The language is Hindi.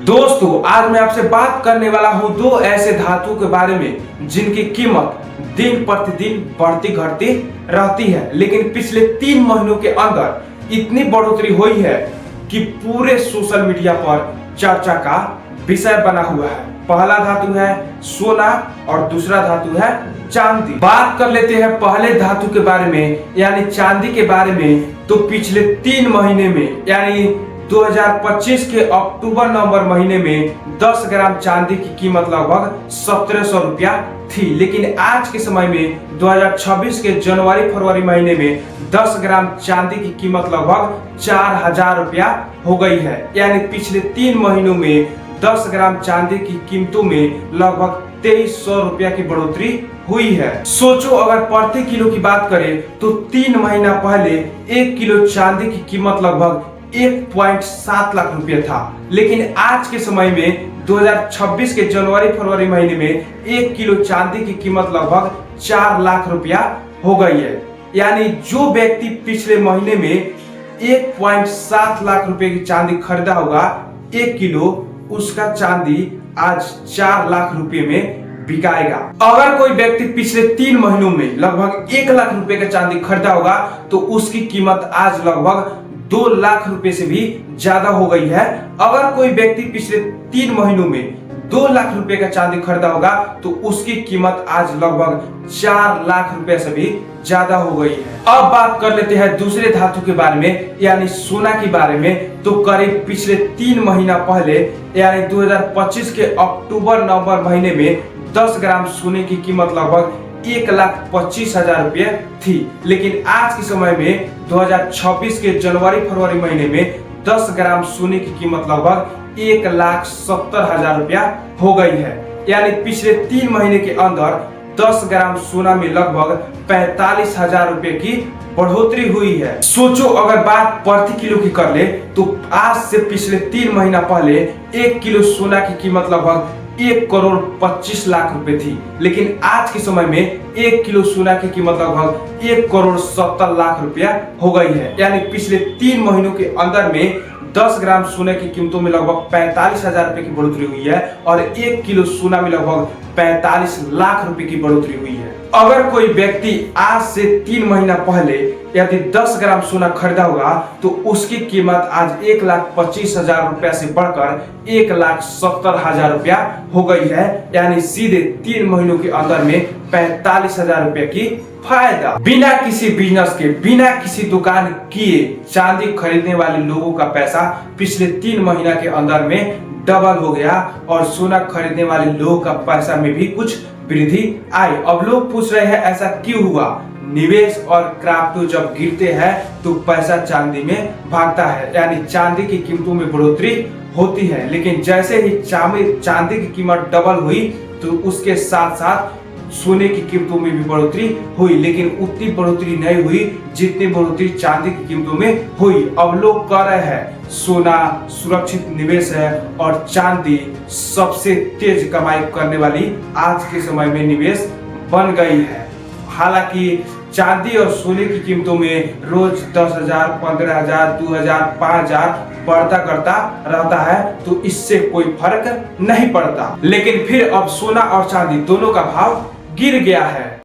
दोस्तों आज मैं आपसे बात करने वाला हूं दो ऐसे धातु के बारे में जिनकी कीमत दिन प्रतिदिन बढ़ती घटती रहती है, लेकिन पिछले 3 महीनों के अंदर इतनी बढ़ोतरी हुई है कि पूरे सोशल मीडिया पर चर्चा का विषय बना हुआ है। पहला धातु है सोना और दूसरा धातु है चांदी। बात कर लेते हैं पहले धातु के बारे में यानी चांदी के बारे में। तो पिछले 3 महीने में यानी 2025 के अक्टूबर-नवंबर महीने में 10 ग्राम चांदी की कीमत लगभग 1700 रुपया थी, लेकिन आज के समय में 2026 के जनवरी-फरवरी महीने में 10 ग्राम चांदी की कीमत लगभग 4000 रुपया हो गई है। यानी पिछले 3 महीनों में 10 ग्राम चांदी की कीमतों में लगभग 2300 रुपया की बढ़ोतरी हुई है। सोचो अगर प्रति किलो की बात करें तो 3 महीना पहले 1 किलो चांदी की कीमत लगभग 1.7 लाख रुपया था, लेकिन आज के समय में 2026 के जनवरी-फरवरी महीने में 1 किलो चांदी की कीमत लगभग 4 लाख रुपया हो गई है। यानी जो व्यक्ति पिछले महीने में 1.7 लाख रुपए की चांदी खरीदा होगा 1 किलो, उसका चांदी आज 4 लाख रुपए में बिकाएगा। अगर कोई व्यक्ति पिछले 3 महीनों में लगभग 1 लाख रुपए का चांदी खरीदा होगा तो उसकी कीमत आज लगभग 2 लाख रुपए से भी ज्यादा हो गई है। अगर कोई व्यक्ति पिछले 3 महीनों में 2 लाख रुपए का चांदी खरीदा होगा तो उसकी कीमत आज लगभग 4 लाख रुपए से भी ज्यादा हो गई है। अब बात कर लेते हैं दूसरे धातु के बारे में यानी सोना के बारे में। तो करीब पिछले 3 महीना पहले यानी 2025 के अक्टूबर-नवंबर महीने में 10 ग्राम सोने की कीमत लगभग 1,25,000 रुपये थी, लेकिन आज के समय में 2026 के जनवरी-फरवरी महीने में 10 ग्राम सोने की कीमत लगभग 1,70,000 रुपया हो गई है। यानी पिछले 3 महीने के अंदर 10 ग्राम सोना में लगभग 45,000 रुपये की बढ़ोतरी हुई है। सोचो अगर बात प्रति किलो की कर ले तो आज से पिछले 3 महीना पहले 1 किलो सोना की कीमत लगभग 1,25,00,000 रुपए थी, लेकिन आज के समय में 1 किलो सोना की कीमत लगभग 1,70,00,000 रुपया हो गई है। यानी पिछले 3 महीनों के अंदर में 10 ग्राम सोने की कीमतों में लगभग 45,000 रुपए की बढ़ोतरी हुई है और 1 किलो सोना में लगभग 45 लाख रुपए की बढ़ोतरी हुई है। अगर कोई व्यक्ति आज से 3 महीना पहले यदि 10 ग्राम सोना खरीदा होगा तो उसकी कीमत आज 1,25,000 रुपया से बढ़कर 1,70,000 रुपया हो गई है। यानी सीधे 3 महीनों के अंदर में 45,000 रुपया की फायदा। बिना किसी बिजनेस के, बिना किसी दुकान किए चांदी खरीदने वाले लोगों का पैसा पिछले 3 महीना के अंदर में डबल हो गया और सोना खरीदने वाले लोगों का पैसा में भी कुछ वृद्धि आई। अब लोग पूछ रहे हैं ऐसा क्यों हुआ? निवेश और क्रिप्टो जब गिरते हैं तो पैसा चांदी में भागता है, यानी चांदी की कीमतों में बढ़ोतरी होती है। लेकिन जैसे ही चांदी की कीमत डबल हुई तो उसके साथ साथ सोने की कीमतों में भी बढ़ोतरी हुई, लेकिन उतनी बढ़ोतरी नहीं हुई जितनी बढ़ोतरी चांदी की कीमतों में हुई। अब लोग कह रहे हैं सोना सुरक्षित निवेश है और चांदी सबसे तेज कमाई करने वाली आज के समय में निवेश बन गई है। हालांकि चांदी और सोने की कीमतों में रोज 10,000, 15,000, 2,000, 5,000 बढ़ता करता रहता है, तो इससे कोई फर्क नहीं पड़ता। लेकिन फिर अब सोना और चांदी दोनों का भाव गिर गया है।